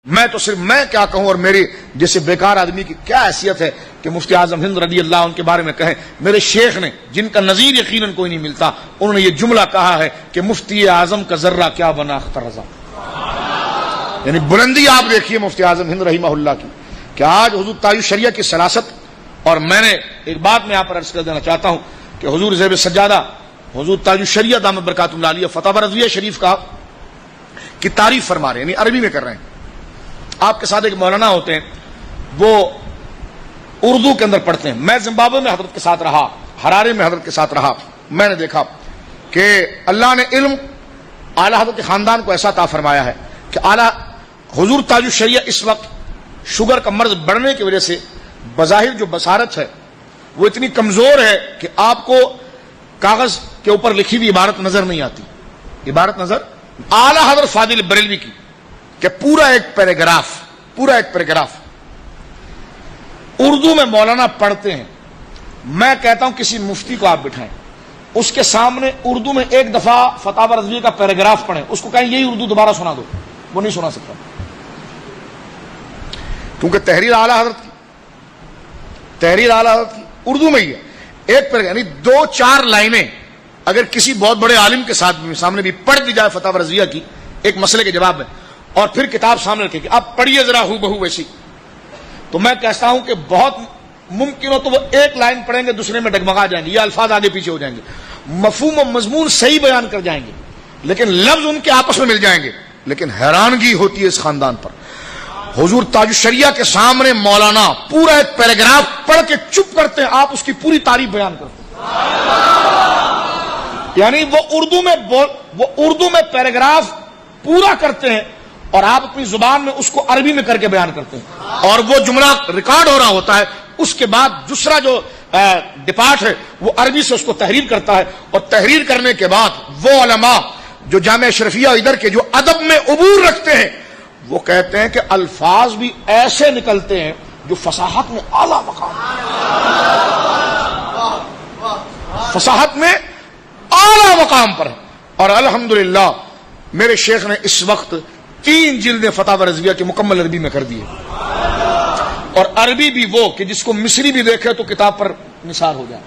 میں تو صرف میں کیا کہوں اور میری جیسے بیکار آدمی کی کیا حیثیت ہے کہ مفتی اعظم ہند رضی اللہ عنہ کے بارے میں کہیں. میرے شیخ نے جن کا نظیر یقیناً کوئی نہیں ملتا, انہوں نے یہ جملہ کہا ہے کہ مفتی اعظم کا ذرہ کیا بنا اختر رضا. یعنی بلندی آپ دیکھیے مفتی اعظم ہند رحمہ اللہ کی کہ آج حضور تاج الشریعہ کی سلاست. اور میں نے ایک بات میں یہاں پر عرض کر دینا چاہتا ہوں کہ حضور زیب سجادہ حضور تاج الشریعہ دامت برکاتہ اللہ علیہ فتح رضویہ شریف کی تعریف فرما رہے ہیں, یعنی عربی میں کر رہے ہیں. آپ کے ساتھ ایک مولانا ہوتے ہیں, وہ اردو کے اندر پڑھتے ہیں. میں زمبابوے میں حضرت کے ساتھ رہا, ہرارے میں حضرت کے ساتھ رہا. میں نے دیکھا کہ اللہ نے علم اعلیٰ حضرت کے خاندان کو ایسا عطا فرمایا ہے کہ اعلیٰ حضور تاج الشریعہ اس وقت شوگر کا مرض بڑھنے کی وجہ سے بظاہر جو بصارت ہے وہ اتنی کمزور ہے کہ آپ کو کاغذ کے اوپر لکھی ہوئی عبارت نظر نہیں آتی. عبارت نظر اعلیٰ حضرت فاضل بریلوی کی کہ پورا ایک پیراگراف اردو میں مولانا پڑھتے ہیں. میں کہتا ہوں کسی مفتی کو آپ بٹھائیں, اس کے سامنے اردو میں ایک دفعہ فتح رضویہ کا پیراگراف پڑھیں, اس کو کہیں یہی اردو دوبارہ سنا دو, وہ نہیں سنا سکتا, کیونکہ تحریر اعلیٰ حضرت کی اردو میں ہی ہے. ایک پیراگراف یعنی 2-4 لائنیں اگر کسی بہت بڑے عالم کے سامنے بھی پڑھ دی جائے فتح رضویہ کی ایک مسئلے کے جواب میں, اور پھر کتاب سامنے رکھے کہ آپ پڑھیے ذرا ہو بہو ویسی, تو میں کہتا ہوں کہ بہت ممکن ہو تو وہ ایک لائن پڑھیں گے دوسرے میں ڈگمگا جائیں گے, یا الفاظ آگے پیچھے ہو جائیں گے, مفہوم و مضمون صحیح بیان کر جائیں گے لیکن لفظ ان کے آپس میں مل جائیں گے. لیکن حیرانگی ہوتی ہے اس خاندان پر, حضور تاج الشریعہ کے سامنے مولانا پورا ایک پیراگراف پڑھ کے چپ کرتے ہیں, آپ اس کی پوری تعریف بیان کرتے ہیں. یعنی وہ اردو میں پیراگراف پورا کرتے ہیں اور آپ اپنی زبان میں اس کو عربی میں کر کے بیان کرتے ہیں, اور وہ جملہ ریکارڈ ہو رہا ہوتا ہے. اس کے بعد دوسرا جو ڈپارٹ ہے وہ عربی سے اس کو تحریر کرتا ہے, اور تحریر کرنے کے بعد وہ علماء جو جامعہ اشرفیہ ادھر کے جو ادب میں عبور رکھتے ہیں وہ کہتے ہیں کہ الفاظ بھی ایسے نکلتے ہیں جو فصاحت میں اعلیٰ مقام, فصاحت میں اعلیٰ مقام پر ہے. اور الحمدللہ میرے شیخ نے اس وقت 3 جلدیں فتح رضویہ کی مکمل عربی میں کر دی ہے, اور عربی بھی وہ کہ جس کو مصری بھی دیکھے تو کتاب پر نثار ہو جائے,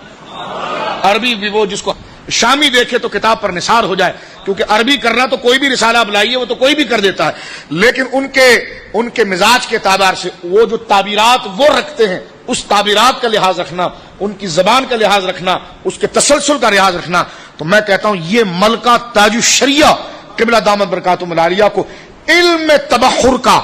عربی بھی وہ جس کو شامی دیکھے تو کتاب پر نثار ہو جائے, کیونکہ عربی کرنا تو کوئی بھی رسالہ آپ لائیے وہ تو کوئی بھی کر دیتا ہے, لیکن ان کے مزاج کے اعتبار سے وہ جو تعبیرات وہ رکھتے ہیں اس تعبیرات کا لحاظ رکھنا, ان کی زبان کا لحاظ رکھنا, اس کے تسلسل کا لحاظ رکھنا. تو میں کہتا ہوں یہ ملکہ تاج الشریعہ قبلہ دامت برکاتہ العالیہ کو علم تبخر کا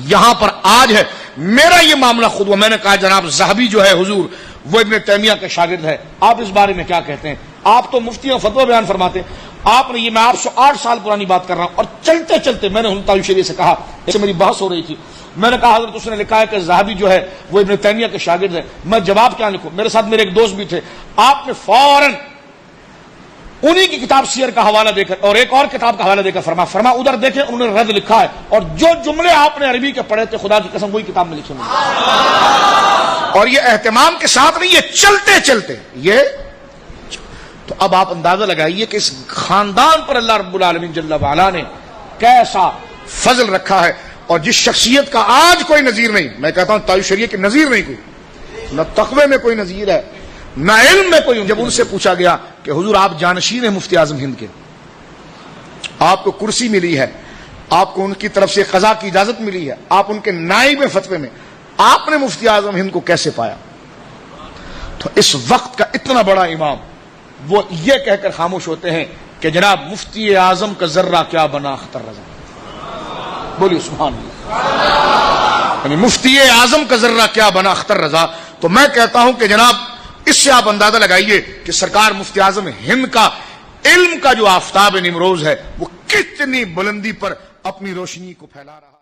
یہاں پر آج ہے. میرا یہ معاملہ خود ہوا, میں نے کہا جناب ذہبی جو ہے حضور وہ ابن تیمیہ کے شاگرد ہے, آپ اس بارے میں کیا کہتے ہیں؟ آپ تو مفتی اور فتویٰ بیان فرماتے ہیں, آپ نے یہ میں 808 سال پرانی بات کر رہا ہوں, اور چلتے چلتے میں نے تاج الشریعہ سے کہا, ایسے میری بحث ہو رہی تھی, میں نے کہا حضرت اس نے لکھا ہے کہ ذہبی جو ہے وہ ابن تیمیہ کے شاگرد ہے, میں جواب کیا لکھوں؟ میرے ساتھ میرے ایک دوست بھی تھے, آپ نے فوراً انہی کی کتاب سیر کا حوالہ دے کر اور ایک اور کتاب کا حوالہ دے کر فرما ادھر دیکھیں انہوں نے رد لکھا ہے, اور جو جملے آپ نے عربی کے پڑھے تھے خدا کی قسم وہی کتاب میں لکھے ہوئے, اور یہ اہتمام کے ساتھ نہیں, یہ چلتے چلتے یہ. تو اب آپ اندازہ لگائیے کہ اس خاندان پر اللہ رب العالمین جل وعلا نے کیسا فضل رکھا ہے, اور جس شخصیت کا آج کوئی نظیر نہیں, میں کہتا ہوں تاج الشریعہ کی نظیر نہیں کوئی, نہ تقوی میں کوئی نظیر ہے نہ علم میں کوئی. جب ان سے پوچھا گیا کہ حضور آپ جانشین ہیں مفتی اعظم ہند کے, آپ کو کرسی ملی ہے, آپ کو ان کی طرف سے قضا کی اجازت ملی ہے, آپ ان کے نائب فتوے میں, آپ نے مفتی اعظم ہند کو کیسے پایا؟ تو اس وقت کا اتنا بڑا امام وہ یہ کہہ کر خاموش ہوتے ہیں کہ جناب مفتی اعظم کا ذرہ کیا بنا اختر رضا. بولیے سبحان اللہ. یعنی مفتی اعظم کا ذرہ کیا بنا اختر رضا. تو میں کہتا ہوں کہ جناب اس سے آپ اندازہ لگائیے کہ سرکار مفتی اعظم ہند کا علم کا جو آفتاب نمروز ہے وہ کتنی بلندی پر اپنی روشنی کو پھیلا رہا ہے.